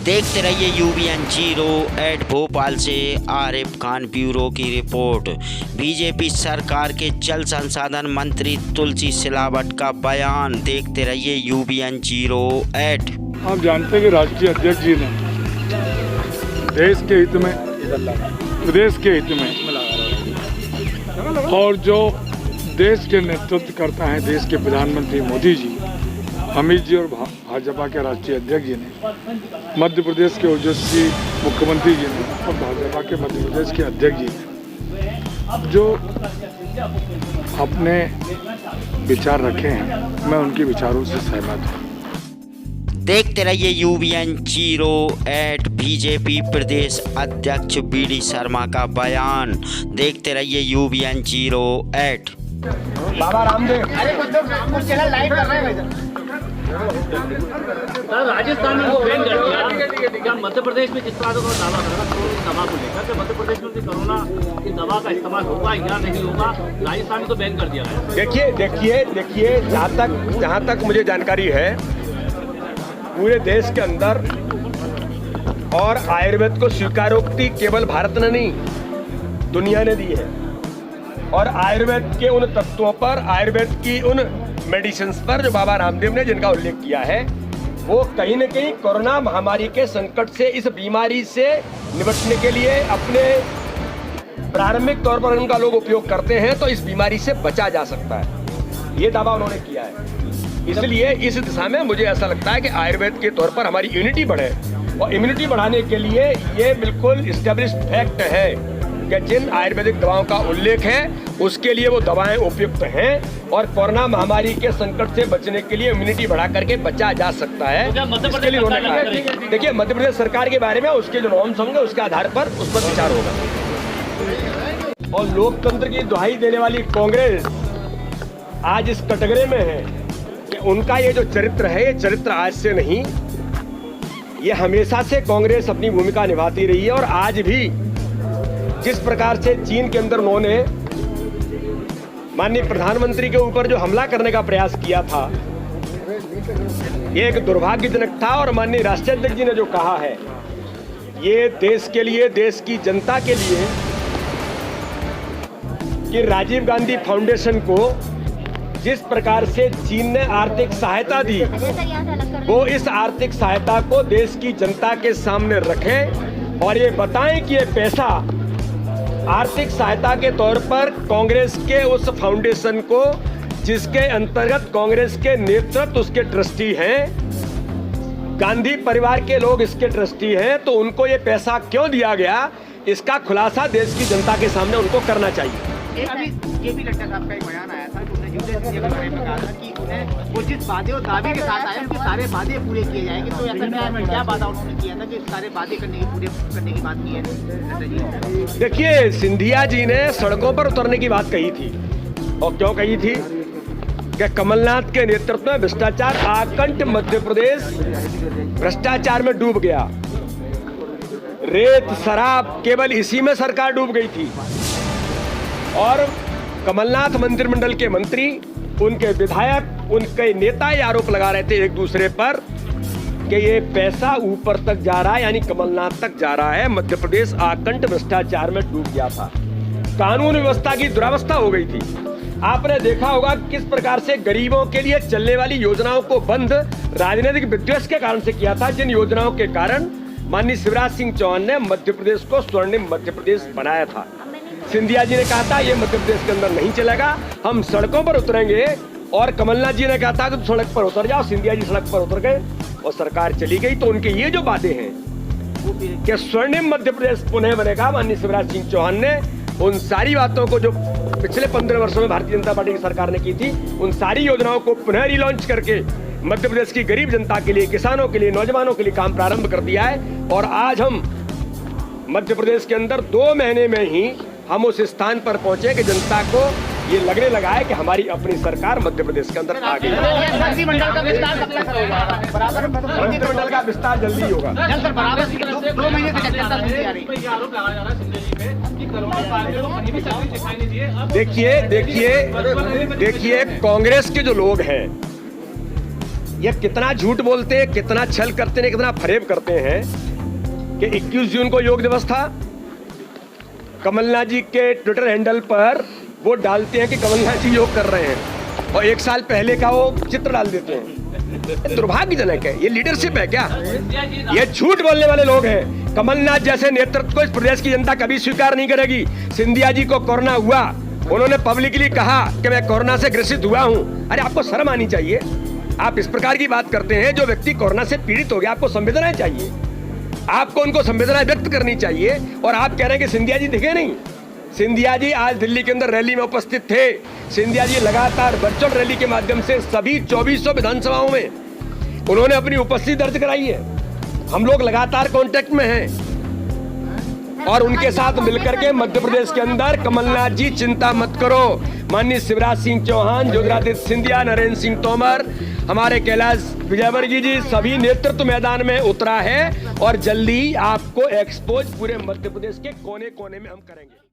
देखते रहिए UBN zero eight Bhopal से आरिफ खान ब्यूरो की रिपोर्ट। बीजेपी सरकार के जल संसाधन मंत्री तुलसी सिलावट का बयान। देखते रहिए यूबीएन जीरो एट। आप जानते हैं कि राष्ट्रीय अध्यक्ष जी ने देश के हित में, प्रदेश के हित में और जो देश के नेतृत्व करता है देश के प्रधानमंत्री मोदी जी, अमित जी और भाजपा के राष्ट्रीय अध्यक्ष जी ने, मध्य प्रदेश के ओजस्वी मुख्यमंत्री जी ने और भाजपा के मध्य प्रदेश के अध्यक्ष जी ने जो अपने विचार रखे हैं, मैं उनके विचारों से सहमत हूँ। देखते रहिए यूबीएन जीरो एट। बीजेपी प्रदेश अध्यक्ष बीडी शर्मा का बयान। देखते रहिए UBN zero eight. Baba Ramdev कुछ चैनल लाइव कर रहे हैं। राजस्थान में वो बैन कर दिया, क्या मध्य प्रदेश में जिस तरह का दावा करेगा कोरोना दवा को लेकर कि मध्य प्रदेश में कोरोना की दवा का इस्तेमाल होगा या नहीं होगा, राजस्थान में तो बैन कर दिया है। देखिए जहाँ तक मुझे जानकारी है, पूरे देश के अंदर और आयुर्वेद को स्वीकारोक्ति केवल भारत ने नहीं, दुनिया ने दी है। और आयुर्वेद के उन तत्वों पर, आयुर्वेद की उन मेडिसिन पर जो बाबा रामदेव ने जिनका उल्लेख किया है, वो कहीं न कहीं कोरोना महामारी के संकट से, इस बीमारी से निपटने के लिए अपने प्रारंभिक तौर पर उनका लोग उपयोग करते हैं, तो इस बीमारी से बचा जा सकता है, ये दावा उन्होंने किया है। इसलिए इस दिशा में मुझे ऐसा लगता है कि आयुर्वेद के तौर पर हमारी इम्यूनिटी बढ़े, और इम्यूनिटी बढ़ाने के लिए ये बिल्कुल इस्टेब्लिश्ड फैक्ट है कि जिन आयुर्वेदिक दवाओं का उल्लेख है उसके लिए वो दवाएं उपयुक्त हैं, और कोरोना महामारी के संकट से बचने के लिए इम्यूनिटी बढ़ा करके बचा जा सकता है। इसके लिए उन्होंने कहा। देखिए, मध्य प्रदेश सरकार के बारे में उसके जो नॉर्म्स होंगे उसके आधार पर उस पर विचार होगा। और लोकतंत्र की दुहाई देने वाली कांग्रेस आज इस कटघरे में है कि उनका ये जो चरित्र है, ये चरित्र आज से नहीं, ये हमेशा से कांग्रेस अपनी भूमिका निभाती रही है। और आज भी जिस प्रकार से चीन के अंदर उन्होंने माननीय प्रधानमंत्री के ऊपर जो हमला करने का प्रयास किया था, ये एक दुर्भाग्यजनक था। और माननीय राष्ट्रीय अध्यक्ष जी ने जो कहा है, ये देश के लिए, देश की जनता के लिए, कि राजीव गांधी फाउंडेशन को जिस प्रकार से चीन ने आर्थिक सहायता दी, वो इस आर्थिक सहायता को देश की जनता के सामने रखें और ये बताएं कि ये पैसा आर्थिक सहायता के तौर पर कांग्रेस के उस फाउंडेशन को, जिसके अंतर्गत कांग्रेस के नेतृत्व उसके ट्रस्टी हैं, गांधी परिवार के लोग इसके ट्रस्टी हैं, तो उनको ये पैसा क्यों दिया गया, इसका खुलासा देश की जनता के सामने उनको करना चाहिए। अभी जेपी नड्डा साहब का एक बयान आया था, उन्होंने यूपीएससी के बारे में कहा था कि उन्हें वो जिस वादे और दावे के साथ आए, उनके सारे वादे पूरे किए जाएंगे। तो ऐसा क्या वादा उन्होंने किया था कि सारे वादे पूरे करने की बात की है नड्डा जी? देखिए, सिंधिया जी ने सड़कों पर उतरने की बात कही थी, और क्यों कही थी कि कमलनाथ के नेतृत्व में भ्रष्टाचार, आकंठ मध्य प्रदेश भ्रष्टाचार में डूब गया। रेत, शराब, केवल इसी में सरकार डूब गई थी। और कमलनाथ मंत्रिमंडल के मंत्री, उनके विधायक, उनके नेता ये आरोप लगा रहे थे एक दूसरे पर कि ये पैसा ऊपर तक जा रहा है, यानी कमलनाथ तक जा रहा है। मध्य प्रदेश आकंठ भ्रष्टाचार में डूब गया था, कानून व्यवस्था की दुरावस्था हो गई थी। आपने देखा होगा किस प्रकार से गरीबों के लिए चलने वाली योजनाओं को बंद राजनीतिक विद्वेष के कारण से किया था, जिन योजनाओं के कारण माननीय शिवराज सिंह चौहान ने मध्य प्रदेश को स्वर्णिम मध्य प्रदेश बनाया था। सिंधिया जी ने कहा था ये मध्य प्रदेश के अंदर नहीं चलेगा, हम सड़कों पर उतरेंगे, और कमलनाथ जी ने कहा था कि तुम सड़क पर उतर जाओ। सिंधिया जी सड़क पर उतर गए और सरकार चली गई। तो उनके ये जो वादे हैं कि स्वर्णिम मध्य प्रदेश पुनः बनेगा, माननीय शिवराज सिंह चौहान ने उन सारी बातों को जो पिछले 15 वर्षों में भारतीय जनता पार्टी की सरकार ने की थी, उन सारी योजनाओं को पुनः रिलॉन्च करके मध्य प्रदेश की गरीब जनता के लिए, किसानों के लिए, नौजवानों के लिए काम प्रारंभ कर दिया है। और आज हम मध्य प्रदेश के अंदर 2 महीने में ही हम उस स्थान पर पहुंचे कि जनता को ये लगने लगा है कि हमारी अपनी सरकार मध्य प्रदेश के अंदर आ गई है। मंत्रिमंडल का विस्तार कब तक होगा? मंत्रिमंडल का विस्तार जल्दी होगा। 2 महीने से चर्चा सुनती आ रही है। आरोप लगाया जा रहा है सिंधिया जी पे कि कोरोना वायरस को कहीं भी सर्विस दिखाई नहीं दिए। देखिए, कांग्रेस के जो लोग हैं ये कितना झूठ बोलते हैं, कितना छल करते हैं, कितना फरेब करते हैं कि 21 जून को योग दिवस था। कमलनाथ जी के ट्विटर हैंडल पर वो डालते हैं कि कमलनाथ जी योग कर रहे हैं और 1 साल पहले का वो चित्र डाल देते हैं। दुर्भाग्यजनक है, ये लीडरशिप है क्या? ये झूठ बोलने वाले लोग हैं। कमलनाथ जैसे नेतृत्व को इस प्रदेश की जनता कभी स्वीकार नहीं करेगी। सिंधिया जी को कोरोना हुआ, उन्होंने पब्लिकली कहा कि मैं कोरोना से ग्रसित हुआ हूं। अरे आपको शर्म आनी चाहिए। आप इस प्रकार की बात करते हैं, जो व्यक्ति कोरोना से पीड़ित हो गया, आपको संवेदनाएं चाहिए, आपको उनको संवेदनाएं व्यक्त करनी चाहिए। और आप कह रहे हैं कि सिंधिया जी दिखे नहीं। सिंधिया जी आज दिल्ली के अंदर रैली में उपस्थित थे। सिंधिया जी लगातार वर्चुअल रैली के माध्यम से सभी 2400 विधानसभाओं में उन्होंने अपनी उपस्थिति दर्ज कराई है। हम लोग लगातार कांटेक्ट में हैं और उनके साथ मिलकर के मध्य प्रदेश के अंदर कमलनाथ जी चिंता मत करो, माननीय शिवराज सिंह चौहान, ज्योतिरादित्य सिंधिया, नरेंद्र सिंह तोमर, हमारे कैलाश विजयवर्गीय जी, सभी नेतृत्व मैदान में उतरा है और जल्दी आपको एक्सपोज पूरे मध्य प्रदेश के कोने कोने में हम करेंगे।